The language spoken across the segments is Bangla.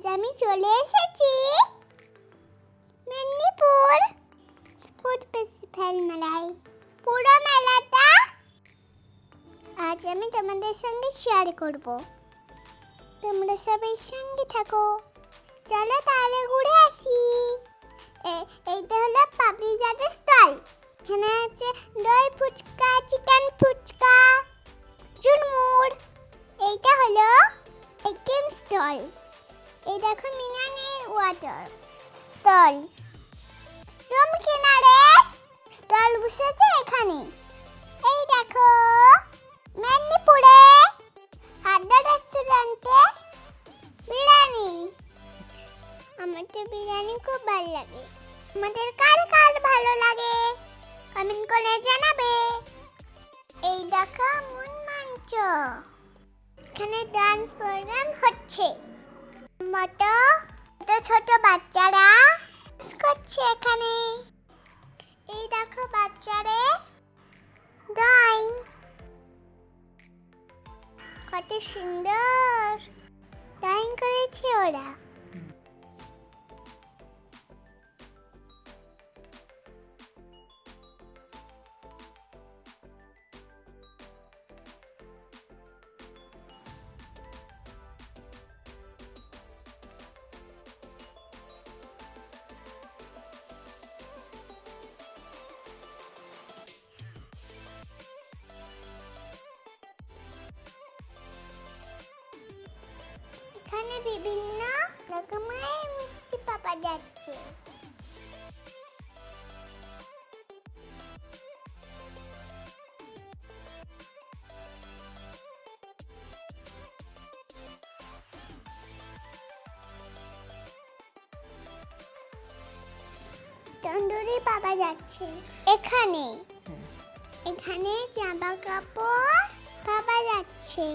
আজ আমি চলে এসেছি মেদিনীপুর ফুড ফেস্টিভ্যাল মেলায়। পুরো মেলাটা আজ আমি তোমাদের সঙ্গে শেয়ার করব। তোমরা সবাই সঙ্গে থাকো। চলো তাহলে ঘুরে আসি। এইটা হলো পাপড়িচাটের স্টল। এখানে আছে দই ফুচকা, চিকেন ফুচকা, চুরমুর। এইটা হলো আইসক্রিম স্টল। এই দেখো মিনানের ওয়াটার স্টল। রুম কিনারে স্টল বসেছে এখানে। এই দেখো মেদিনীপুরে আড্ডা রেস্টুরেন্টে বিরিয়ানি। আমার তো বিরিয়ানি খুব ভালো লাগে। আমাদের কার কার ভালো লাগে কমেন্ট করে জানাবে। এই দেখো মন মঞ্চ, এখানে ডান্স প্রোগ্রাম হচ্ছে। মতো ছোট বাচ্চারা ডান্স করছে এখানে। এই দেখো বাচ্চারা ড্রয়িং কত সুন্দর ড্রয়িং করেছে ওরা। এখানে বিভিন্ন রকমের মিষ্টি পাওয়া যাচ্ছে। তন্দুরি পাওয়া যাচ্ছে এখানে। এখানে জামা কাপড় পাওয়া যাচ্ছে।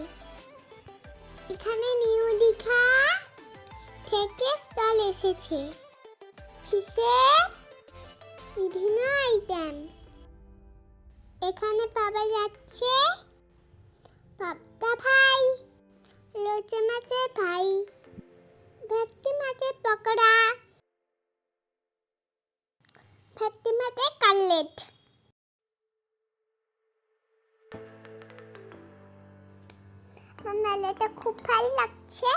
এখানে নিউ দীঘা থেকে স্টল এসেছে। ফিশের বিভিন্ন আইটেম এখানে পাওয়া যাচ্ছে। পাবদা ফ্রাই, লোচে মাছের ফ্রাই, ভেটকি মাছের পকোড়া, ভেটকি মাছের কাটলেট। আমার মেলাটা খুব ভালো লাগছে।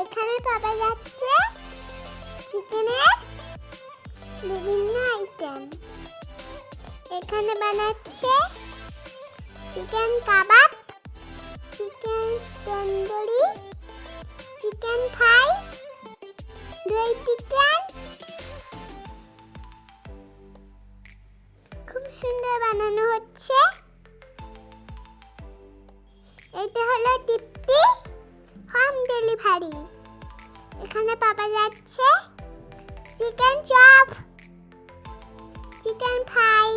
এখানে পাওয়া যাচ্ছে চিকেনের বিভিন্ন আইটেম। এখানে বানাচ্ছে চিকেন কাবাব, চিকেন তন্দুরি, চিকেন ফ্রাই, দই চিকেন। খুব সুন্দর বানানো হচ্ছে। এটা হলো তৃপ্তি হোম ডেলিভারি। এখানে পাওয়া যাচ্ছে চিকেন চপ, চিকেন ফ্রাই,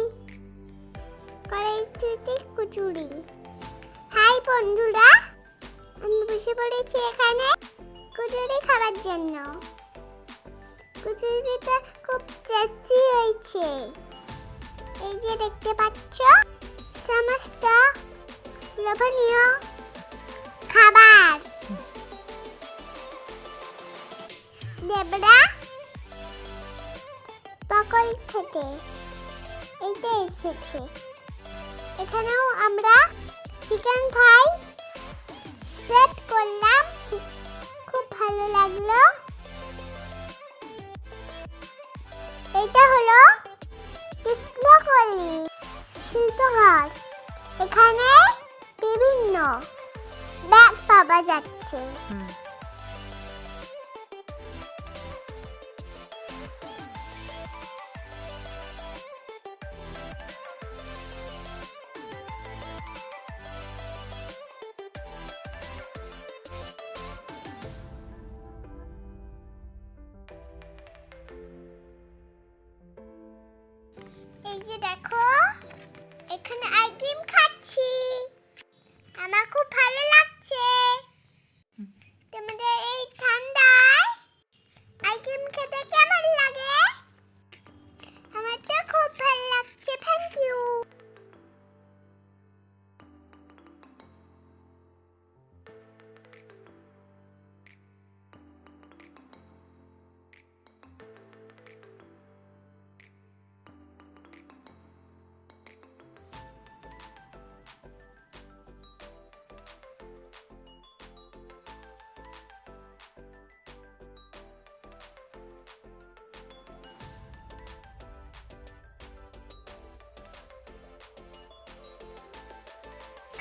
কড়াইশুঁটি কচুরি। হাই বন্ধুরা, আমি বসে পড়েছি এখানে কচুরি খাবার জন্য। কচুরিটা খুব টেস্টি হয়েছে। এই যে দেখতে পাচ্ছ সমস্ত লোভনীয় খাবার দেবরা পকল থেকে এইটা এসেছে। এখানেও আমরা চিকেন ফ্রাই সেট করলাম, খুব ভালো লাগলো। এটা হলো কৃষ্ণকলি শিল্পঘর। এখানে বিভিন্ন ব্যাগ পাওয়া যাচ্ছে। এই যে দেখো, এখানে আইসক্রিম খাচ্ছি। আমার খুব ভালো লাগছে। তোমাদের এই ঠান্ডায় আইসক্রিম খেতে কেমন লাগে? আমার তো খুব ভালো লাগছে। Thank you.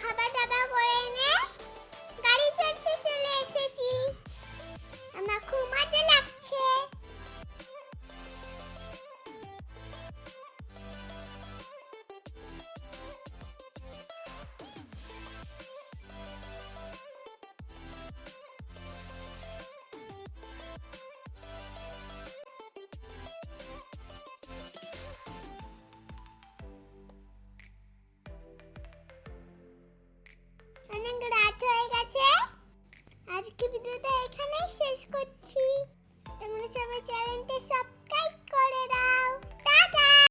খাবার দাবার করে এনে গাড়ি চড়তে চলে এসেছি। আমার খুব মজা লাগছে। অনেক রাত হয়ে গেছে। আজকে ভিডিওটা এখানেই শেষ করছি। তোমরা সবাই চ্যানেলটা সাবস্ক্রাইব